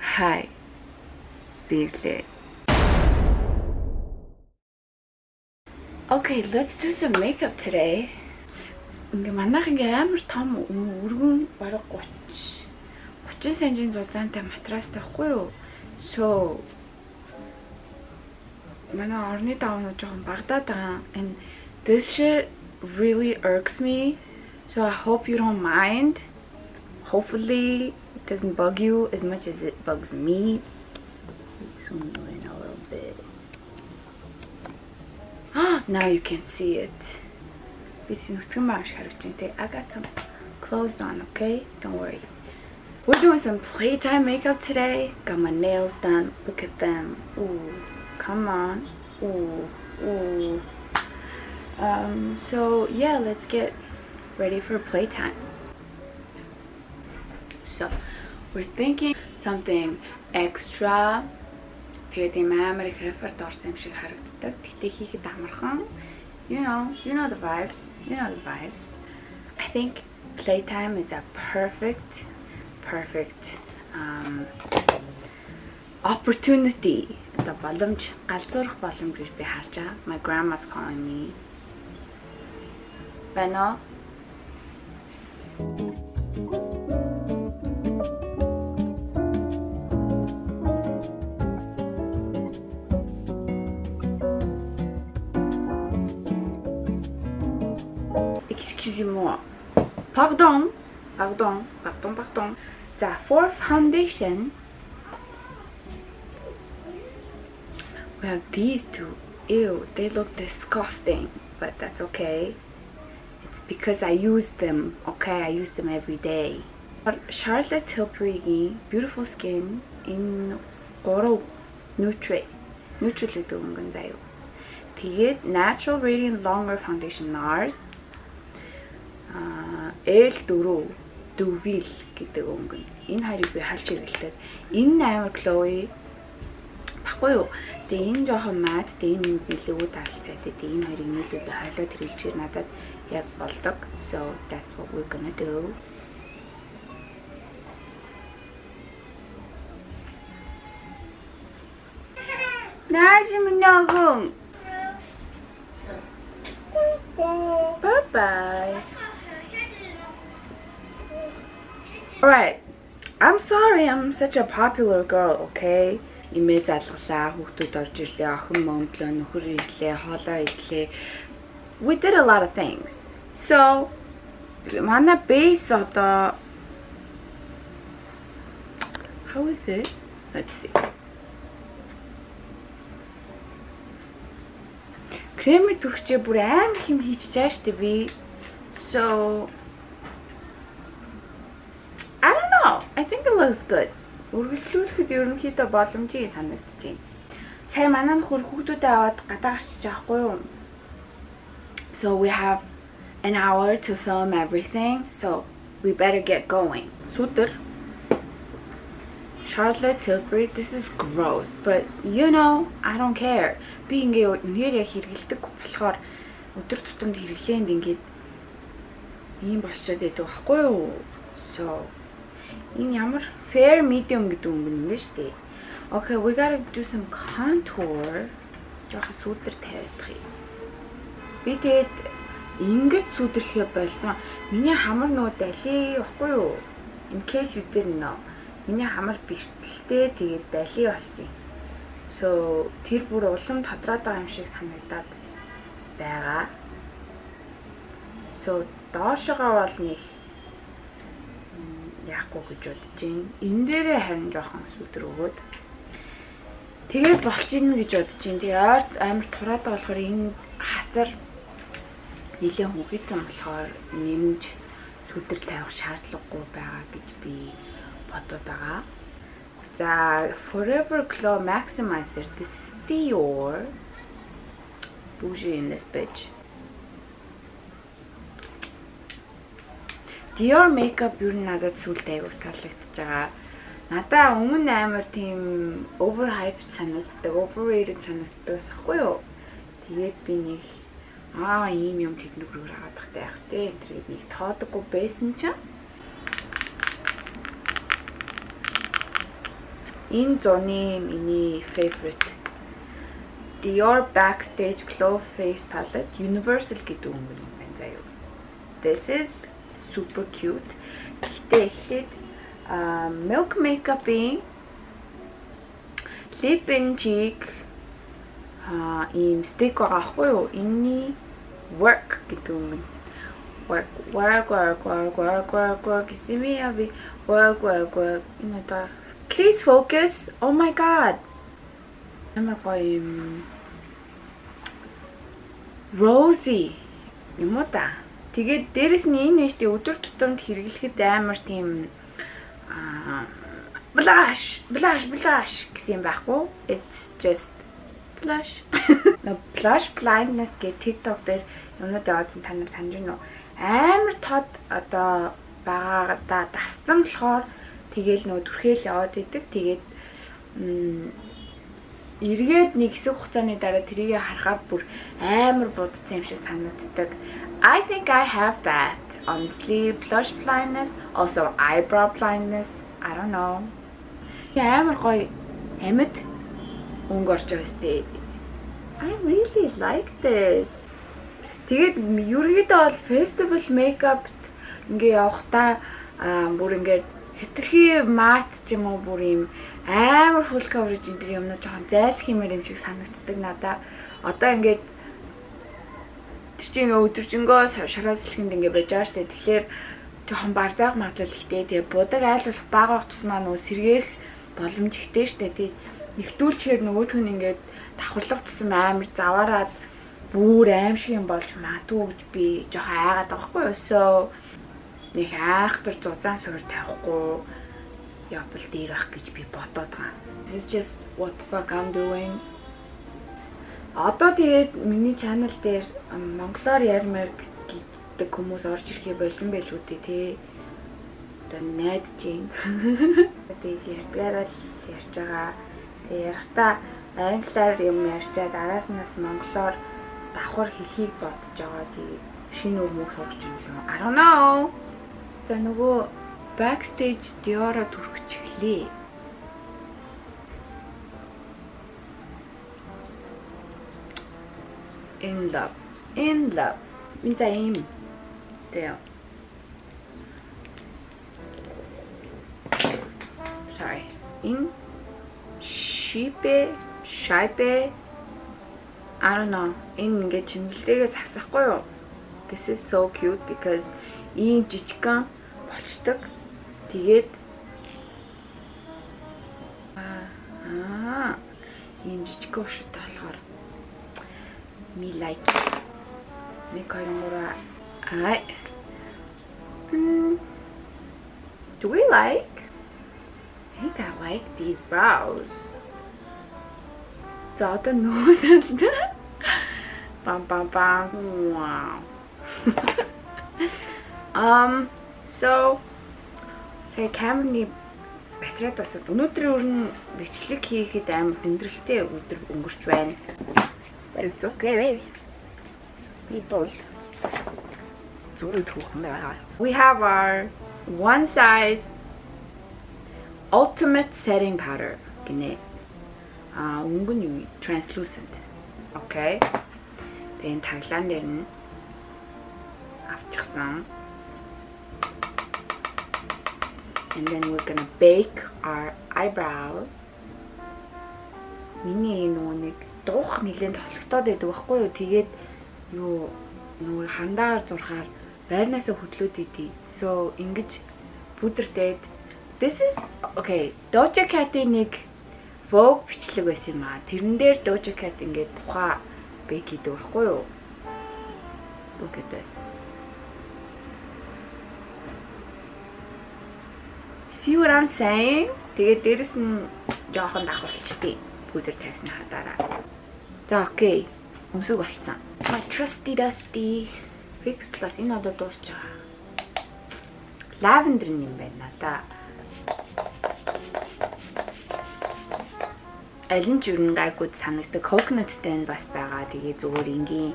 Hi. Bigle. Okay, let's do some makeup today. Манайх амар том өргөн бараг 30 см зузаантай матрастай байхгүй юу? So манай орны давнууд жоохон багдаад байгаа. And this shit really irks me. So I hope you don't mind. Hopefully it doesn't bug you as much as it bugs me. Let's zoom in a little bit. Now you can see it. I got some clothes on, okay? Don't worry. We're doing some playtime makeup today. Got my nails done. Look at them. Ooh, come on. Ooh, ooh. So yeah, let's get ready for playtime. So we're thinking something extra. Тэгээд юм амар их effort орсон юм шиг харагддаг. Тэгтээ хийхэд амархан. You know the vibes. You know the vibes. I think playtime is a perfect opportunity. The боломж, галзуурах боломж гэж би харж байгаа. My grandma's calling me. Beno. Excusez-moi. Pardon. For foundation, we have these two. Ew, they look disgusting, but that's okay. It's because I use them, okay? I use them every day. Charlotte Tilbury, Beautiful Skin in Goro Nutrate гэдэг өнгөн заяа. Тэгээд Natural Radiant Longer Foundation NARS. L4 Duvil гэдэг өнгөн. Энэ хоёрыг би харж иргэлтэй. Энэ амар glowy. Баггүй юу? Тэгээ энэ жоохон matte, тэгээ энэ билүү талцай. Тэгээ энэ хоёрыг нийлүүлээ хойлоод хэрэглэхээр надад яг болдог. So that's what we're gonna do. 나시문나궁. Bye bye. Alright, I'm sorry I'm such a popular girl, okay? Имээ залглаа, хүүхдүүд орж ирлээ, охин момдлоо, нөхөр ирлээ, хоолоо идлээ. We did a lot of things. So, манай base одоо how is it? Let's see. Крем түрхчээ бүр амар хэм хийж чаа штэ би. So I don't know. I think it looks good. Үргэлжлүүлэхэд ерөнхийдөө боломжийг санагдаж байна. Сая манай нөхөр хүүхдүүдэд аваад гадаа гарчиж байгаа хгүй юу? So we have an hour to film everything. So we better get going. Сүүдэр Charlotte Tilbury, this is gross, but you know, I don't care. Би ингээ үнээр яг хэрэгэлдэг болохоор өдөр тутамд хэрэглээнд ингээд ийм болчиход байдаг байхгүй юу? So энэ ямар fair medium гэдэг өнгө юм бэ штэ. Okay, we gotta do some contour. Жохон сүүдэр тавиадах юм. Би тэгээд ингэж сүүдэрлэхээ болсон. Миний хамар нөгөө дали байхгүй юу? In case you didn't know. Миний хамар бэртэлтэй тэгээд дали болсон юм. So тэр бүр улам тодроод байгаа юм шиг санагдаад байгаа. So доошогоо бол нэг яахгүй гэж бодож байна. Энэ дээрээ харин жоохон сүдэр өгөөд. Тэгээд болж ийн гэж бодож байна. Тэгээ ойр амар тураад байгаа болохоор энэ хазар нэлээд хүүхэдсэн болохоор нэмж сүдэр тавих шаардлагагүй байгаа гэж би бодоод байгаа. За Forever Glow Maximizer. This is Dior. Bougie in this bitch. Dior makeup юу надад сүлд аяг таалагдж байгаа. Надаа өмнө амар тийм overhyped санагддаг, overrated санагддаг байхгүй юу? Тэгээд би нэг ийм юм тэднүүрээр хаадах таах те. Тэгээд нэг тоодоггүй байсан чинь Энэ зуны миний favorite Dior Backstage Glow Face Palette Universal гэдэг өнгө юм байна заяа. This is super cute. Гэхдээ эхлээд Milk Makeup-ийн Lip and Cheek ийм stick байгаа хгүй юу? Энэний work гэдэг өнгө. Work. You see me? I'll be work. Please focus. Oh my god. Ямар гоё юм. Rosy. Юм уу та? Тэгээд дээрэс нь энэ нэштэй өдөр тутамд хэрэглэхэд амар тийм blush гэсэн юм байхгүй. It's just blush. Blush blindness гэх TikTok дээр юмнууд явуулсан та нар санаж байна уу? Амар тод одоо багаадаа дасцсан болохоор тэгээл нөө түрхээл яваад идэг. Тэгээд эргээд нэг хэсэг хугацааны дараа тэрийг харахад бүр амар будсан юм шиг санагддаг. I think I have that. Honestly, blush blindness, also eyebrow blindness. I don't know. Амар гоё амьд өнгө орж байгаа сте. I really like this. Тэгээд ерөөдөө бол festival makeup ингээ явахдаа бүр ингээ хэтэрхий matte ч юм уу бүр юм амар full coverage энэ юмнууд жоохон зайлсх юмэр юм шиг санагддаг надаа. Одоо ингээд тэр чинь өдөржингөө шараалсалхинд ингээ байж байгаа штэ. Тэгэхээр жоохон барзааг маглал ихтэй. Тэгээ будаг айлуулах бага тусмаа нөө сэргээх боломж ихтэй штэ. Тий нэгтүүлчихээр нөгөөх нь ингээд давхарлах тусам амар заваараад бүр аим шиг юм болж магадгүй гэж би жоохон айгаад байгаа хгүй юу. So нэг айхтар зузаан суур тавихгүй явбал дээр ах гэж би бодоод байгаа. This is just what the fuck I'm doing. Одоо тэгээд миний channel дээр монголоор ярмаар гэдэг хүмүүс орж ирэхээ болсон байлгүй тий. Одоо найдаж юм. Тэгээд ярьдгаар л ярьж байгаа. Тэгээд ярихдаа англиар юм ярьчаад арааснаас монголоор давхар хэлхийг бодож байгаа. Тэгээд шинэ үг мөх сурч юм л. I don't know. За нөгөө backstage Dior-а түрхэж эхлэе. In love. Min за ийм. Дээ. Sorry. In Shipe. I don't know. Энэ ингээд чимгэлтэйгээс авсахгүй юу? This is so cute because ийм жижигхан болчдөг. Тэгээд ийм жижигхан уштай болохоор me like me karamura do we like? I think I like these brows. So I don't know that. Bam. Wow. So say camera батарейд бас өнөөдөр өрн бичлэг хийхэд амар хүндрэлтэй өдөр өнгөрч байна. But it's okay, people. We have our one size ultimate setting powder. Gini. Өнгө нь translucent. Okay. Then таглаан дээр нь авчихсан. And then we're gonna bake our eyebrows. Миний нэг дух нэлээд тослогдоод байдаг байхгүй юу? Тэгээд юу нөгөө хандаагаар зурхаар байрнаасаа хөдлөөд идэв. So ингэж пудертэй. This is okay. Doja Cat-ийн нэг Vogue бичлэг байсан юм аа. Тэрэн дээр Doja Cat ингээд тухай бэк хийдэг байхгүй юу? Look at this. See what I'm saying? Тэгээд дээрэс нь жоохон давхарлчтэй пудер тавьсан хадаараа. За окей. Өмсөг болцсон. My trusty dusty Fix Plus энэ одоо дуусч байгаа. Lavender юм байна да. Алин ч юу гайгууд санагдаг. Coconutтэй нь бас байгаа. Тэгээ зүгээр энгийн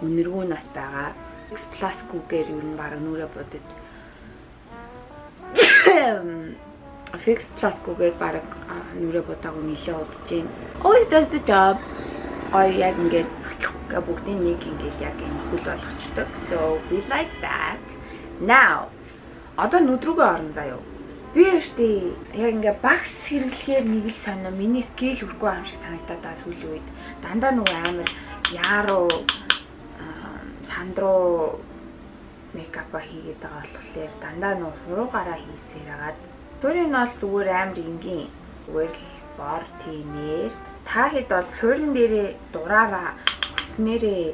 үнэргүй нь бас байгаа. Fix Plus гүүгээр юу н баг нүрэ бодож Fix Plus гүгээр баг нүрэ бодаагүй нилээ удаж байна. Always does the job. Гоё яг ингээд бүгдийн нэг ингээд яг юм хөл болгочдөг. So we like that. Now одоо нүдрүүгээ орон заяа. Би өөртөө яг ингээ багс хэрэглэхээр нэг л сонио миний скил хүрхгүй юм шиг санагдаад байгаа сүүлийн үед. Дандаа нөгөө амар яруу сандруу мейкапа хийгээд байгаа болохоор дандаа нөгөө хуруугаараа хийсээр агаад түрийн нь бол зүгээр амар энгийн зүгээр л бор тийнээр та хэд бол суурин дээрээ дураараа уснээрээ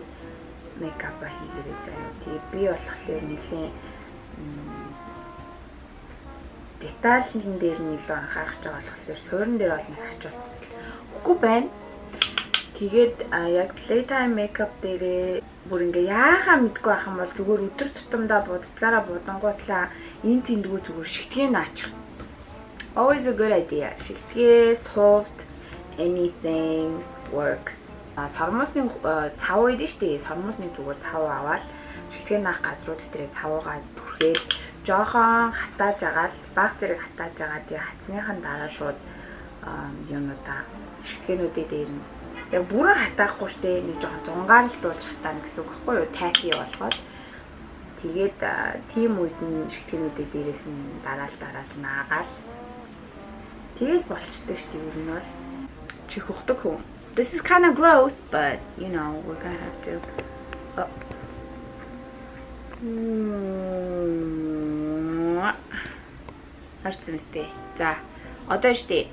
мейкапа хийгээрэй заяа. Тэгээ би болохоор нэлийн деталын дээр нь илүү анхаарах гэж байгаа болохоор суурин дээр бол нэг хачуулт үгүй байна. Тэгээд яг playtime makeup дээрээ бүр ингээ яахаа мэдгүй байх юм бол зүгээр өдөр тутамдаа будалгаараа будангуутлаа энэ тэндгүү зүгээр шигтгээ наачих. Always a good idea. Шигтгээ, soft, anything works. Сормосны цав байдаг шүү дээ. Сормосны зүгээр цав аваад шигтгээ наах газрууд дээр цавуугаа түрхээд жоохон хатааж агаад баг зэрэг хатааж агаад тэгээ хатсныхан дараа шууд юунуудаа шигтгээнүүдээ дээр нь яг бүрээр хатаахгүй штэ нэг жоохон зунгаар л дуулж хатаана гэсэн үг байхгүй юу? Тайхи болгоод тэгээд тийм үед нь шигтгээнүүдээ дээрээс нь дараал наагаал тэгээд болчтой штэ ер нь бол чих ухдаг хүн. This is kind of gross, but you know, we're gonna have to Харцсан мэт. За, одоо штэ.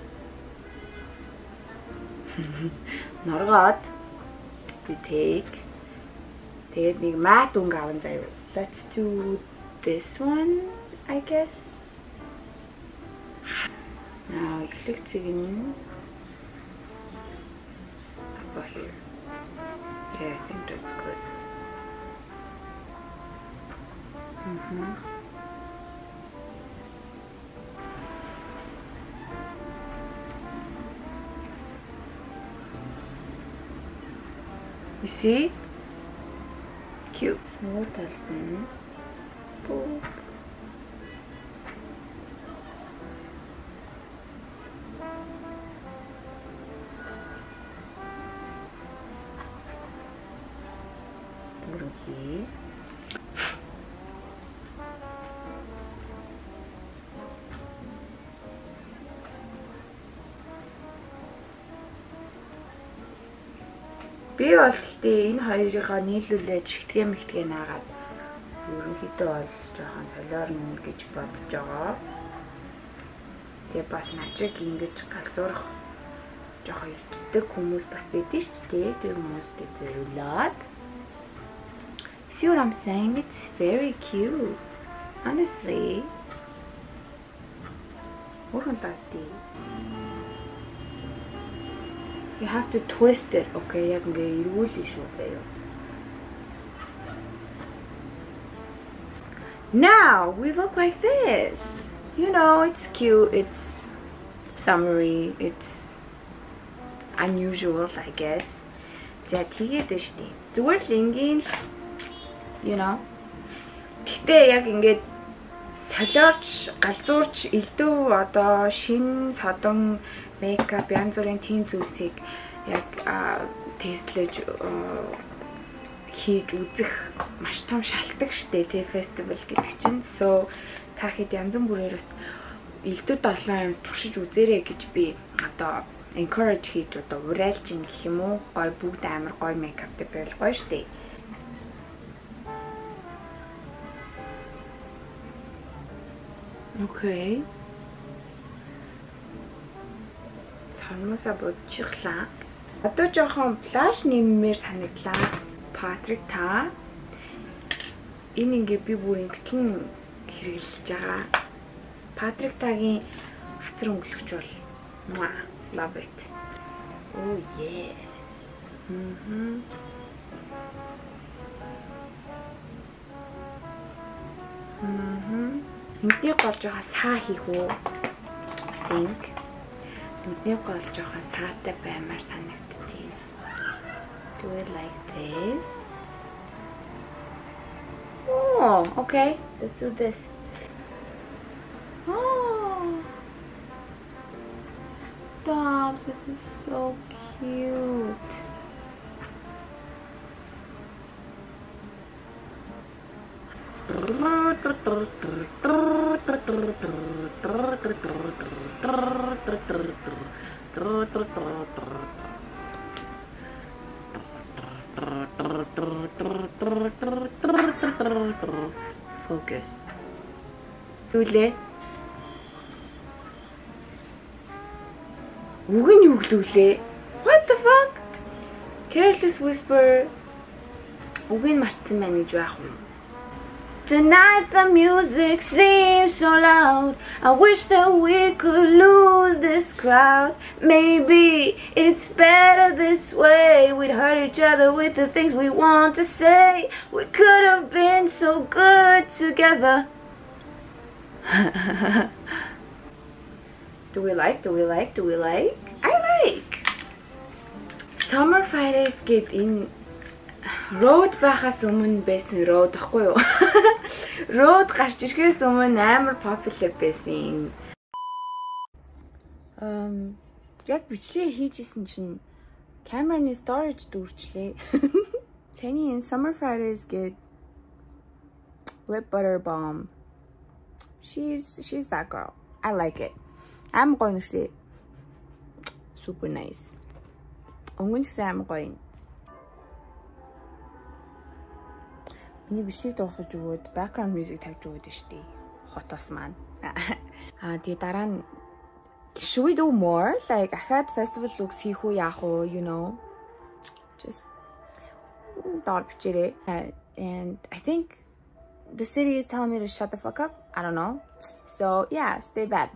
Норгоод би тэгээд нэг мат өнгө аван заяа. Let's do this one, I guess. Now, эхлэлцгийг нь over here. Yeah, I think that's good. You see? Cute. What else? Boop. Okay. Би бол гэхдээ энэ хоёрыгаа нийлүүлээд шигтгээ мэгтгээ наагаад ерөнхийдөө бол жоохон солиорно гэж бодож байгаа. Тэгээ бас начиг ингэж галзуурах жоохон ичдэг хүмүүс бас байдэн шүү дээ. Тэр хүмүүстэй зөвлөд. See what I'm saying? It's very cute. Honestly. What fantastic. You have to twist it, okay? Яг ингээ ирүүлээ шүү заяа. Now we look like this. You know, it's cute, it's summery, it's unusual, I guess. За тэгээд байна шүү дээ. Зүгээр л ингийн you know. Гэтэ яг ингээд солиорч, галзуурч, элдв одоо шин содон makeup янз бүрийн team зүйлсийг яг тестлэж хийж үзэх маш том шалтгаан штэ тий фестивал гэдэг чинь. So та хэд янз бүрээр бас элдв 7 юмс туршиж үзээрэй гэж би одоо encourage хийж одоо урайлж ин гэх юм уу. Гой бүгд амар гой makeup байвал гоё штэ. Okay. Сармасаа бодчихлаа. Одоо жоохон плаш нэммээр санагдлаа. Патрик та. Энэ ингээ би бүр ингэтэн хэрэглэж байгаа. Патрик тагийн хацар өнгөлөгч бол love it. Oh yes. Нүдний гол жоохон саа хийх үү? I think. Нүдний гол жоохон саатай баймаар санагдтiin. Do it like this. Oh, okay. Let's do this. Oh. Stop. This is so cute. Focus. Үлээ. Үг нь юу гэлээ? What the fuck? Careless whisper. Үг нь мартсан байна гэж байх юм. Tonight the music seems so loud. I wish that we could lose this crowd. Maybe it's better this way. We'd hurt each other with the things we want to say. We could have been so good together. Do we like? I like. Summer Fridays get in. Road байхаас өмнө байсан road ахгүй юу? Road гарч ирэхээс өмнө амар popular байсан. Яг бичлээ хийжсэн чинь камераны storage дүүрчлээ. Tani in Summer Fridays get lip butter balm. She's that girl. I like it. I'm going to sleep. Super nice. Өнгөн ч амар гоё. Миний бишиг дуусгаж өгөөд background music тавьж өгөөд штий. Хотос маань. Тэгээ дараа нь should we do more? Like ахад festival looks хийх үү яах вэ, you know? Just thought бичээрэй. And I think the city is telling me to shut the fuck up. I don't know. So yeah, stay bad.